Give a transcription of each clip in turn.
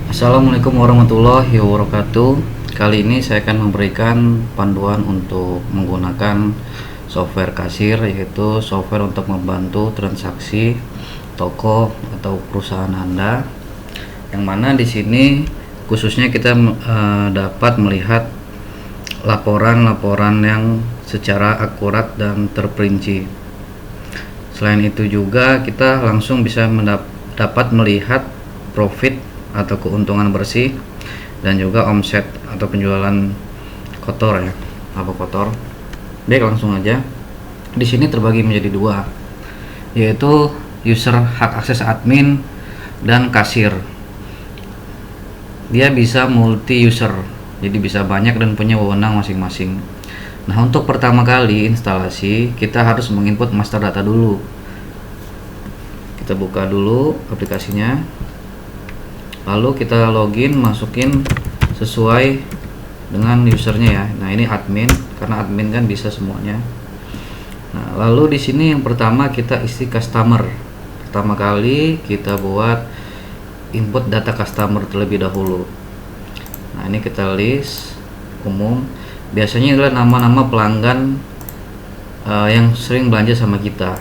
Assalamualaikum warahmatullahi wabarakatuh. Kali ini saya akan memberikan panduan untuk menggunakan software kasir, yaitu software untuk membantu transaksi toko atau perusahaan Anda. Yang mana di sini khususnya kita dapat melihat laporan-laporan yang secara akurat dan terperinci. Selain itu juga kita langsung bisa dapat melihat profit atau keuntungan bersih dan juga omset atau penjualan kotor ya, laba kotor. Baik, langsung aja. Di sini terbagi menjadi dua, yaitu user hak akses admin dan kasir. Dia bisa multi user, jadi bisa banyak dan punya wewenang masing-masing. Nah, untuk pertama kali instalasi kita harus menginput master data dulu. Kita buka dulu aplikasinya, lalu kita login, masukin sesuai dengan usernya ya. Nah, ini admin, karena admin kan bisa semuanya. Nah, lalu di sini yang pertama kita isi customer. Pertama kali kita buat input data customer terlebih dahulu. Nah, ini kita list umum. Biasanya adalah nama-nama pelanggan yang sering belanja sama kita,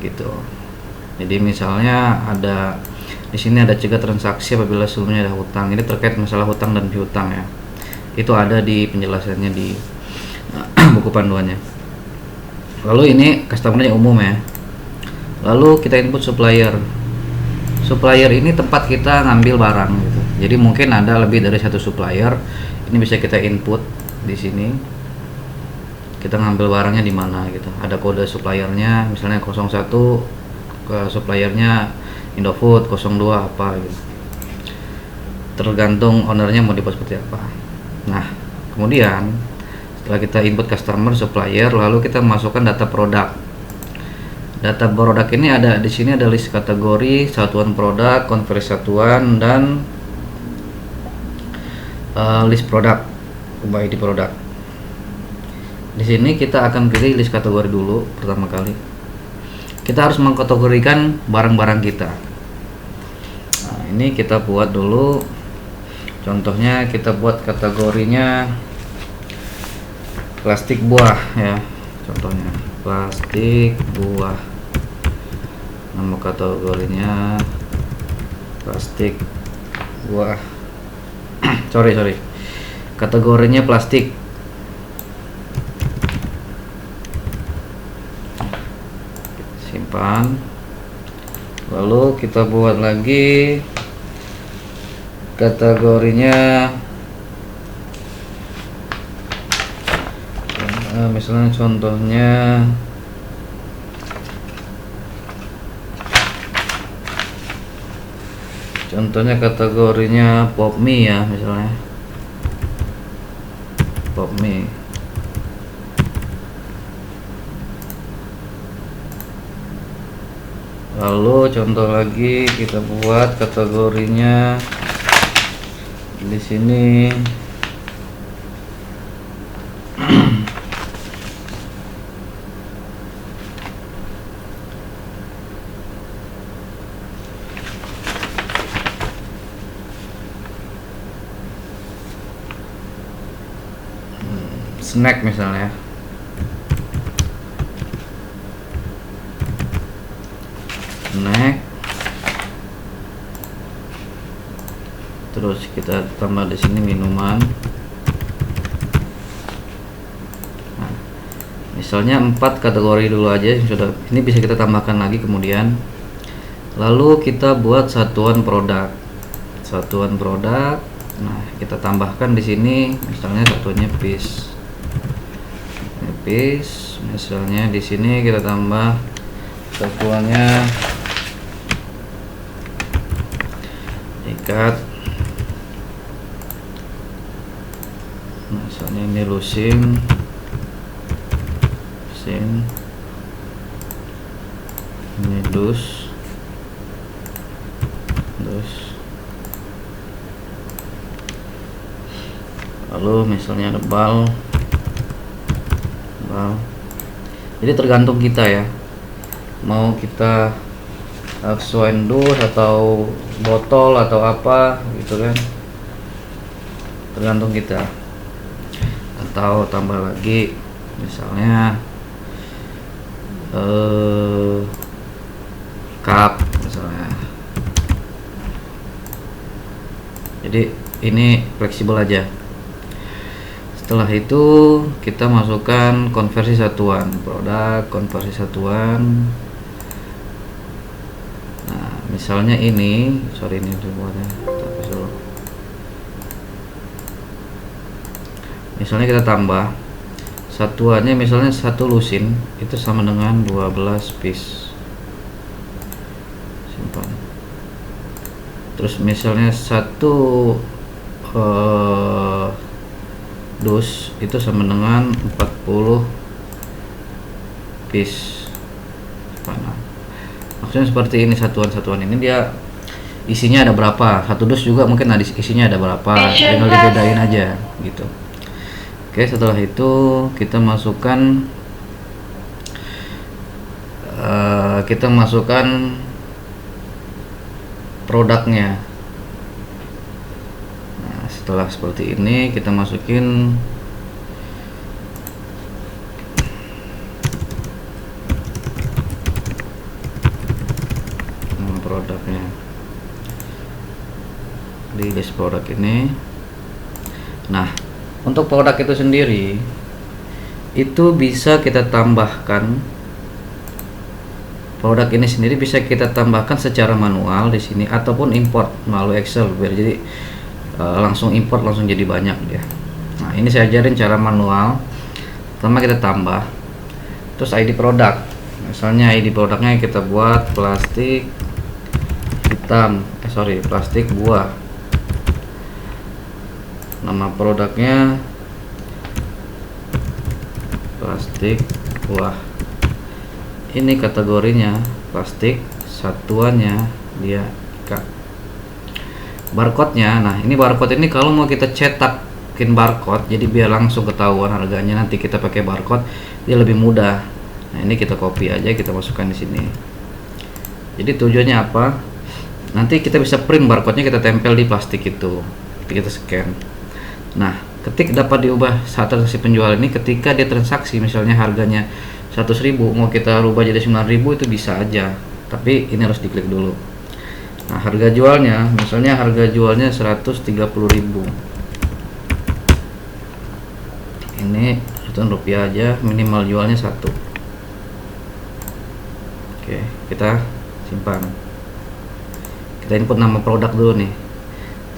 gitu. Jadi misalnya ada di sini ada cegah transaksi apabila sebelumnya ada hutang. Ini terkait masalah hutang dan piutang ya. Itu ada di penjelasannya di buku panduannya. Lalu ini customernya umum ya. Lalu kita input supplier. Supplier ini tempat kita ngambil barang gitu. Jadi mungkin ada lebih dari satu supplier. Ini bisa kita input di sini. Kita ngambil barangnya di mana gitu. Ada kode suppliernya, misalnya 01 ke suppliernya Indofood, 02 apa gitu. Tergantung ownernya mau dibuat seperti apa. Nah, kemudian setelah kita input customer, supplier, lalu kita masukkan data produk. Data produk ini ada di sini, ada list kategori, satuan produk, konversi satuan, dan list produk, ID produk. Di sini kita akan pilih list kategori dulu pertama kali. Kita harus mengkategorikan barang-barang kita. Nah, ini kita buat dulu. Contohnya kita buat kategorinya plastik buah ya. Contohnya plastik buah. Nama kategorinya plastik buah. sorry. Kategorinya plastik. Simpan. Lalu kita buat lagi kategorinya misalnya contohnya kategorinya pop mie ya, misalnya pop mie. Lalu contoh lagi kita buat kategorinya di sini snack misalnya. Snack. Terus kita tambah di sini minuman. Nah, misalnya 4 kategori dulu aja sudah. Ini bisa kita tambahkan lagi kemudian. Lalu kita buat satuan produk. Satuan produk. Nah, kita tambahkan di sini misalnya satuannya piece. Piece. Misalnya di sini kita tambah satuannya ikat. Misalnya ini lusin, ini dus. Lalu misalnya ada bal. Jadi tergantung kita ya, mau kita wine dus atau botol atau apa gitu kan, tergantung kita. Atau tambah lagi misalnya cup misalnya. Jadi ini fleksibel aja. Setelah itu kita masukkan konversi satuan, produk konversi satuan. Nah misalnya ini, ini dibuatnya, misalnya kita tambah satuannya, misalnya 1 lusin itu sama dengan 12 piece, simpan. Terus misalnya 1 dus itu sama dengan 40 piece. Nah, maksudnya seperti ini, satuan-satuan ini dia isinya ada berapa, 1 dus juga mungkin isinya ada berapa, tinggal dibedain aja gitu. Oke, setelah itu kita masukkan produknya. Nah, setelah seperti ini kita masukin produknya di list produk ini. Nah, untuk produk itu sendiri itu bisa kita tambahkan, produk ini sendiri bisa kita tambahkan secara manual di sini ataupun import melalui Excel, biar jadi langsung import langsung jadi banyak dia. Nah ini saya ajarin cara manual. Pertama kita tambah, terus ID produk, misalnya ID produknya kita buat plastik hitam, plastik buah. Nama produknya plastik buah. Ini kategorinya plastik, satuannya dia ikat. Barcode-nya, nah ini barcode ini kalau mau kita cetakin barcode, jadi biar langsung ketahuan harganya, nanti kita pakai barcode dia lebih mudah. Nah ini kita copy aja, kita masukkan di sini. Jadi tujuannya apa? Nanti kita bisa print barcode-nya, kita tempel di plastik itu, kita scan. Nah ketik dapat diubah saat transaksi penjual ini, ketika dia transaksi misalnya harganya 100.000 mau kita rubah jadi 9.000 itu bisa aja, tapi ini harus diklik dulu. Nah harga jualnya, misalnya harga jualnya 130.000, ini Rp1 aja, minimal jualnya 1. Oke, kita simpan. Kita input nama produk dulu nih,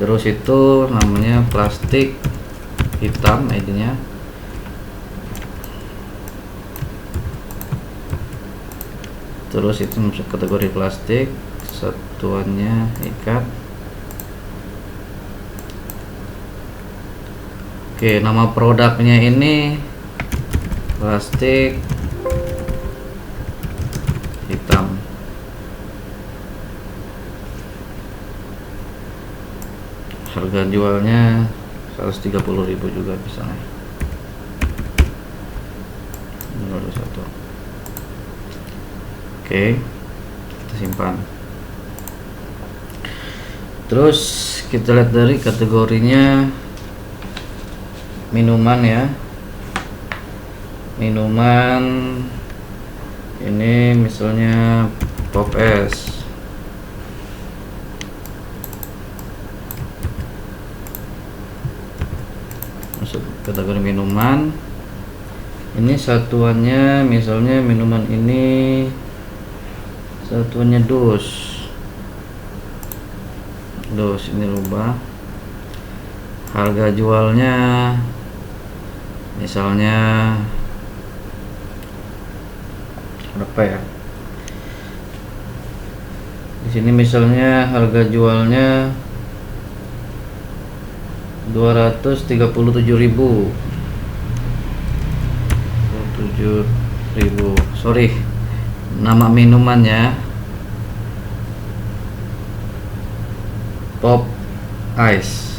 terus itu namanya plastik hitam, ID-nya. Terus itu masuk kategori plastik, satuannya ikat. Oke, nama produknya ini plastik hitam. Harga jualnya 130.000 juga misalnya. 21. Oke, kita simpan. Terus kita lihat dari kategorinya minuman ya. Minuman ini misalnya pop es. Masuk kategori minuman. Ini satuannya misalnya minuman ini satuannya dus ini rubah. Harga jualnya misalnya berapa ya, di sini misalnya harga jualnya 237.000. Nama minumannya pop ice.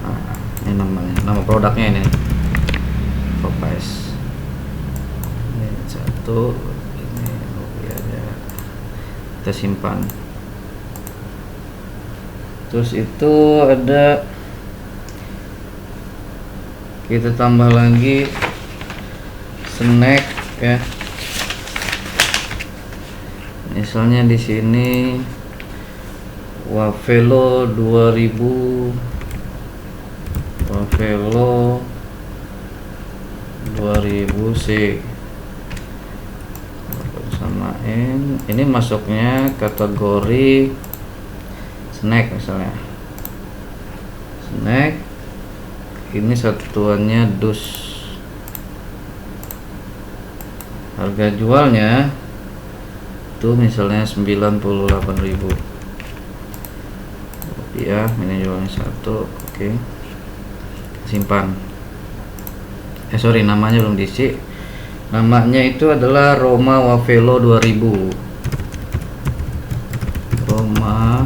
Nah, ini namanya, nama produknya ini pop ice. Ini satu, ini aja. kita simpan. Terus itu ada, kita tambah lagi snack ya. Misalnya di sini Wavelo 2000, Wavelo 2000C, samain. Ini masuknya kategori snack misalnya. Snack ini satuannya dus. Harga jualnya itu misalnya 98.000 rupiah. Ini jualnya satu. Oke. Simpan. Sorry, namanya belum diisi. Namanya itu adalah Roma Wavelo 2000. Roma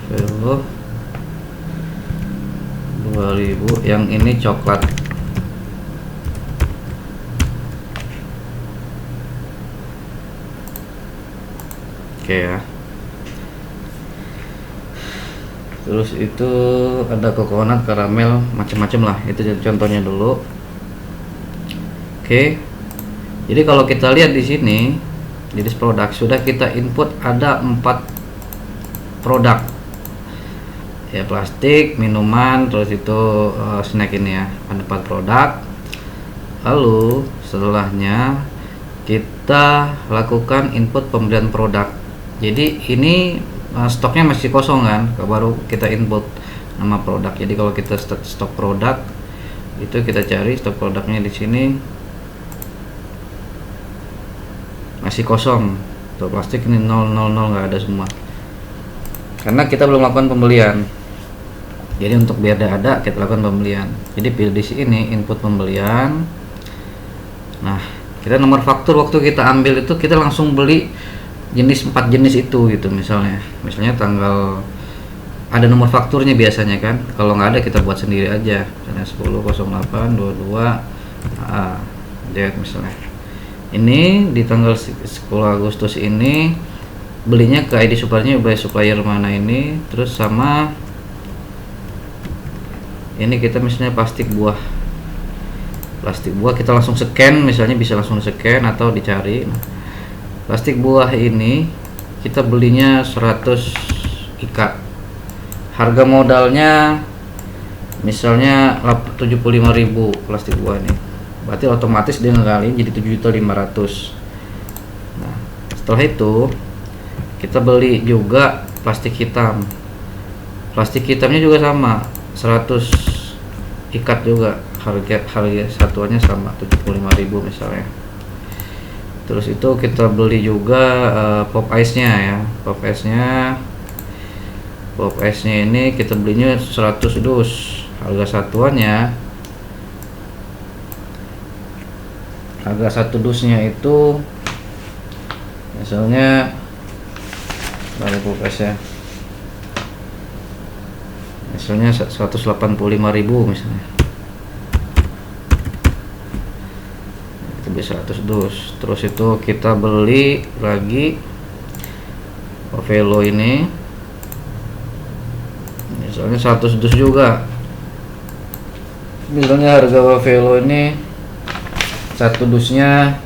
Velo 2000. Yang ini coklat. Oke ya. Terus itu ada coconut, karamel, macam-macam lah. Itu contohnya dulu. Oke. Jadi kalau kita lihat di sini di list produk sudah kita input ada 4 produk. Ya, plastik, minuman, terus itu snack ini ya. Ada 4 produk. Lalu setelahnya kita lakukan input pembelian produk. Jadi ini stoknya masih kosong kan, baru kita input nama produk. Jadi kalau kita stok produk itu kita cari stok produknya di sini masih kosong. Tuh, plastik ini 000, nggak ada semua karena kita belum lakukan pembelian. Jadi untuk biar ada kita lakukan pembelian. Jadi pilih di sini input pembelian. Nah, kita nomor faktur waktu kita ambil itu kita langsung beli jenis 4 jenis itu gitu. Misalnya tanggal ada nomor fakturnya biasanya kan. Kalau nggak ada kita buat sendiri aja. Misalnya 10/08/22 Z misalnya. Ini di tanggal 10 Agustus ini belinya ke ID suppliernya by supplier mana ini. Terus sama ini kita misalnya plastik buah kita langsung scan, misalnya bisa langsung scan atau dicari. Plastik buah ini kita belinya 100 ikat. Harga modalnya misalnya 75.000 plastik buah ini. Berarti otomatis dia ngekali jadi 7.500.000. Nah, setelah itu kita beli juga plastik hitam. Plastik hitamnya juga sama, 100 ikat juga. Harga satuannya sama 75.000 misalnya. Terus itu kita beli juga pop ice-nya ya. Pop ice-nya ini kita belinya 100 dus. Harga satuannya, harga satu dusnya itu misalnya dari pop ice ya, misalnya 185.000 misalnya. Itu bisa 100 dus. Terus itu kita beli lagi Wavelo ini misalnya 100 dus juga. Misalnya harga Wavelo ini satu dusnya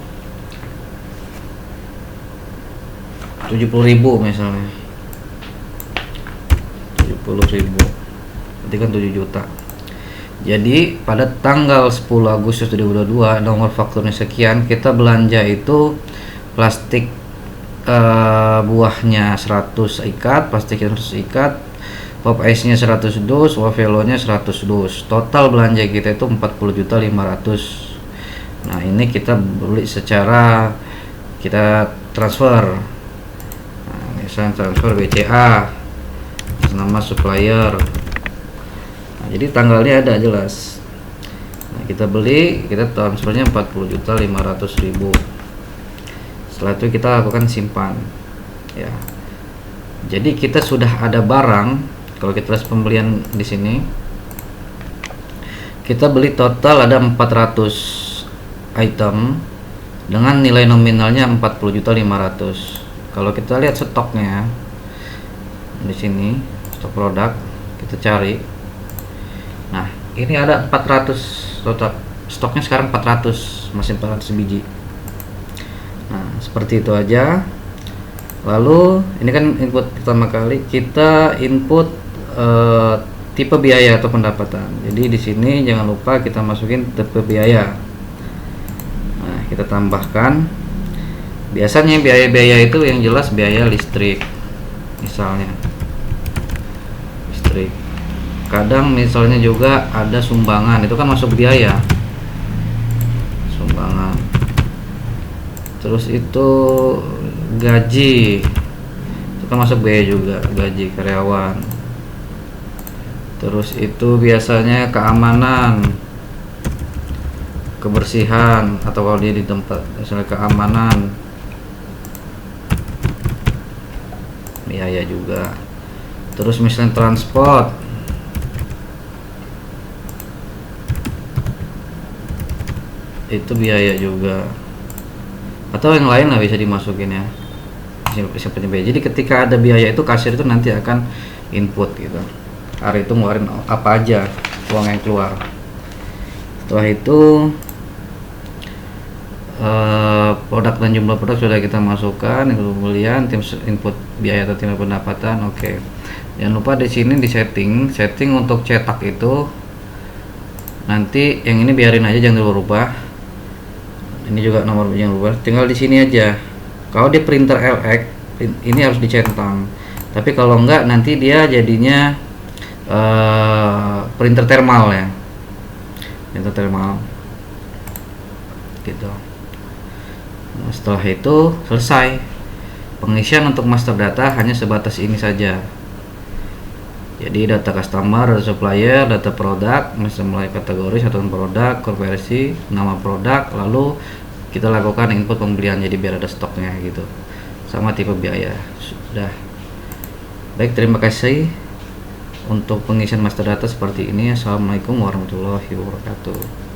70.000 misalnya. 70.000 berarti kan 7 juta. Jadi pada tanggal 10 Agustus 2022 nomor fakturnya sekian, kita belanja itu plastik buahnya 100 ikat, plastik 100 ikat, pop ice nya 100 dus, Wavelo nya 100 dus. Total belanja kita itu 40.500.000. Nah, ini kita beli secara kita transfer. Nah, misalnya transfer BCA nama supplier. Nah, jadi tanggalnya ada jelas. Nah, kita beli, kita transfernya 40.500.000. Setelah itu kita lakukan simpan ya. Jadi kita sudah ada barang. Kalau kita lihat pembelian di sini, kita beli total ada 400 item dengan nilai nominalnya 40.500.000. Kalau kita lihat stoknya di sini, stok produk kita cari. Nah, ini ada 400 total. Stoknya sekarang 400, masih 400 biji. Nah, seperti itu aja. Lalu ini kan input pertama kali, kita input tipe biaya atau pendapatan. Jadi di sini jangan lupa kita masukin tipe biaya. Nah, kita tambahkan. Biasanya biaya-biaya itu yang jelas biaya listrik, misalnya listrik. Kadang misalnya juga ada sumbangan, itu kan masuk biaya, sumbangan. Terus itu gaji, itu kan masuk biaya juga, gaji karyawan. Terus itu biasanya keamanan, kebersihan, atau kalau dia di tempat misalnya keamanan, biaya juga. Terus misalnya transport, itu biaya juga, atau yang lain lah bisa dimasukin ya, bisa biaya. Jadi ketika ada biaya itu kasir itu nanti akan input gitu, hari itu ngeluarin apa aja uang yang keluar. Setelah itu produk dan jumlah produk sudah kita masukkan, kemudian tim input biaya atau tim pendapatan. Oke. Jangan lupa di sini di setting untuk cetak itu nanti yang ini biarin aja, jangan dirubah. Ini juga nomor yang berubah, tinggal di sini aja. Kalau di printer LX ini harus dicentang, tapi kalau enggak nanti dia jadinya printer thermal ya, printer thermal gitu. Nah, setelah itu selesai pengisian untuk master data, hanya sebatas ini saja. Jadi data customer, data supplier, data produk, mulai kategori, satuan produk, konversi, nama produk, lalu kita lakukan input pembelian, jadi biar ada stoknya gitu, sama tipe biaya. Sudah. Baik, terima kasih untuk pengisian master data seperti ini. Assalamualaikum warahmatullahi wabarakatuh.